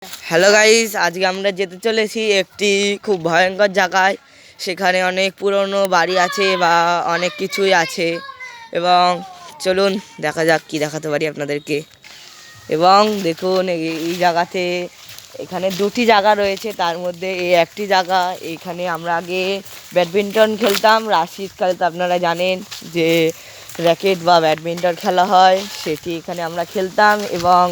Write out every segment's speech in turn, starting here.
Hello guys, আজকে আমরা যেতে চলেছি একটি খুব ভয়ঙ্কর জায়গায়। সেখানে অনেক পুরনো বাড়ি আছে বা অনেক কিছুই আছে, এবং চলুন দেখা যাক কি দেখাতে পারি আপনাদেরকে। এবং দেখুন এই জায়গাতে এখানে দুটি জায়গা রয়েছে, তার মধ্যে এই একটি জায়গা। এইখানে আমরা আগে ব্যাডমিন্টন খেলতাম। শীতকালে তো আপনারা জানেন যে র্যাকেট বা ব্যাডমিন্টন খেলা হয়, সেটি এখানে আমরা খেলতাম। এবং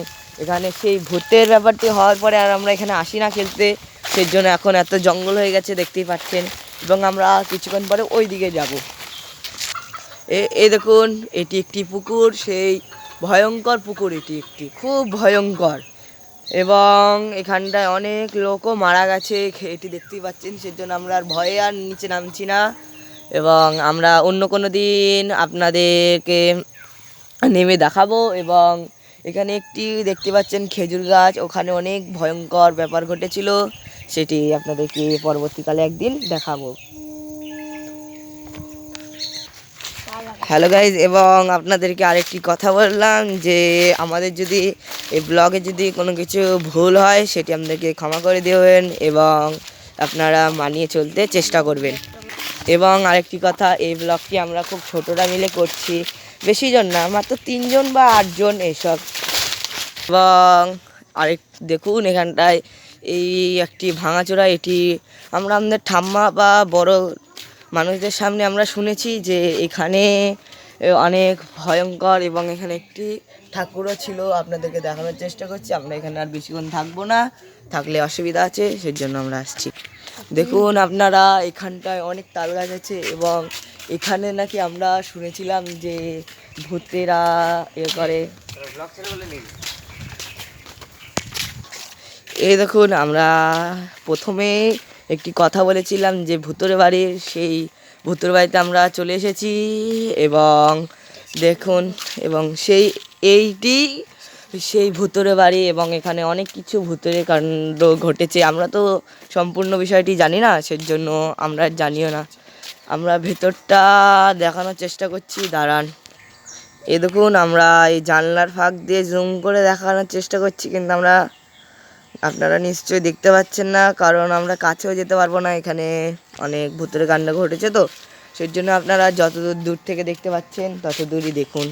এখানে সেই ভূতের ব্যাপারটি হওয়ার পরে আর আমরা এখানে আসি না খেলতে, সেই জন্য এখন এত জঙ্গল হয়ে গেছে দেখতেই পাচ্ছেন। এবং আমরা কিছুক্ষণ পরে ওই দিকে যাব। এই দেখুন, এটি একটি পুকুর, সেই ভয়ঙ্কর পুকুর। এটি একটি খুব ভয়ঙ্কর, এবং এখানটায় অনেক লোকও মারা গেছে, এটি দেখতেই পাচ্ছেন। সেজন্য আমরা আর ভয়ে আর নিচে নামছি না, এবং আমরা অন্য কোনো দিন আপনাদেরকে নেমে দেখাবো। এবং এখানে একটি দেখতে পাচ্ছেন খেজুর গাছ, ওখানে অনেক ভয়ঙ্কর ব্যাপার ঘটেছিল, সেটি আপনাদেরকে পরবর্তীকালে একদিন দেখাবো। হ্যালো গাইজ, এবং আপনাদেরকে আরেকটি কথা বললাম যে আমাদের যদি এই ব্লগে যদি কোনো কিছু ভুল হয় সেটি আপনাদেরকে ক্ষমা করে দেবেন, এবং আপনারা মানিয়ে চলতে চেষ্টা করবেন। এবং আরেকটি কথা, এই ব্লগটি আমরা খুব ছোটরা মিলে করছি, বেশি জন না, মাত্র 3 জন বা 8 জন এইসব। এবং আরেক দেখুন, এখানটায় এই একটি ভাঙাচোরা, এটি আমরা আমাদের ঠাম্মা বা বড় মানুষদের সামনে আমরা শুনেছি যে এখানে অনেক ভয়ঙ্কর, এবং এখানে একটি ঠাকুরও ছিল। আপনাদেরকে দেখানোর চেষ্টা করছি। আমরা এখানে আর বেশিক্ষণ থাকবো না, থাকলে অসুবিধা আছে, সেই জন্য আমরা আসছি। দেখুন আপনারা, এখানটায় অনেক তাল গাছ আছে, এবং এখানে নাকি আমরা শুনেছিলাম যে ভূতেরা করে। এই দেখুন, আমরা প্রথমে একটি কথা বলেছিলাম যে ভূতের বাড়ির, সেই ভূতের বাড়িতে আমরা চলে এসেছি। এবং দেখুন, এবং এইটি সেই ভূতের বাড়ি, এবং এখানে অনেক কিছু ভূতের কাণ্ড ঘটেছে। আমরা তো সম্পূর্ণ বিষয়টি জানি না, সেজন্য আমরা জানিও না। আমরা ভেতরটা দেখানোর চেষ্টা করছি, দাঁড়ান। এই দেখুন, আমরা এই জানলার ফাঁক দিয়ে জুম করে দেখানোর চেষ্টা করছি, কিন্তু আপনারা নিশ্চয়ই দেখতে পাচ্ছেন না, কারণ আমরা কাছেও যেতে পারবো না। এখানে অনেক ভূতের কাণ্ড ঘটেছে, তো সেই জন্য আপনারা যতদূর দূর থেকে দেখতে পাচ্ছেন তত দূরই দেখুন।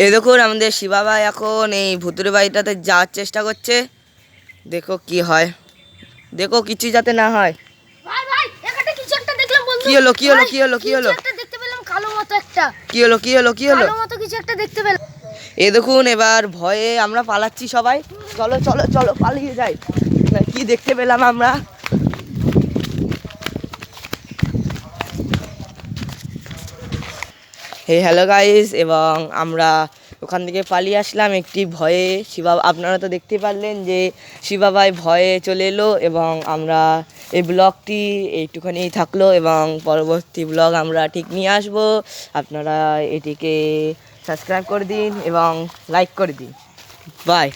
এই দেখুন, আমাদের শিবা ভাই এখন এই ভূতের বাড়িটাতে যাওয়ার চেষ্টা করছে। দেখো কি হয়, দেখো কিছু যাতে না হয়। কি হলো কি হলো কি হলো কি হলো কি হলো কি হলো কি হলো? এই দেখুন, এবার ভয়ে আমরা পালাচ্ছি সবাই। চলো চলো চলো, পালিয়ে যাই। কি দেখতে পেলাম আমরা? হ্যালো গাইস, এবং আমরা ওখান থেকে পালিয়ে আসলাম একটি ভয়ে। আপনারা তো দেখতে পারলেন যে শিবা ভাই ভয়ে চলে এলো, এবং আমরা এই ব্লগটি এইটুখানি থাকলো, এবং পরবর্তী ব্লগ আমরা ঠিক নিয়ে আসবো। আপনারা এটিকে সাবস্ক্রাইব করে দিন এবং লাইক করে দিন। বাই।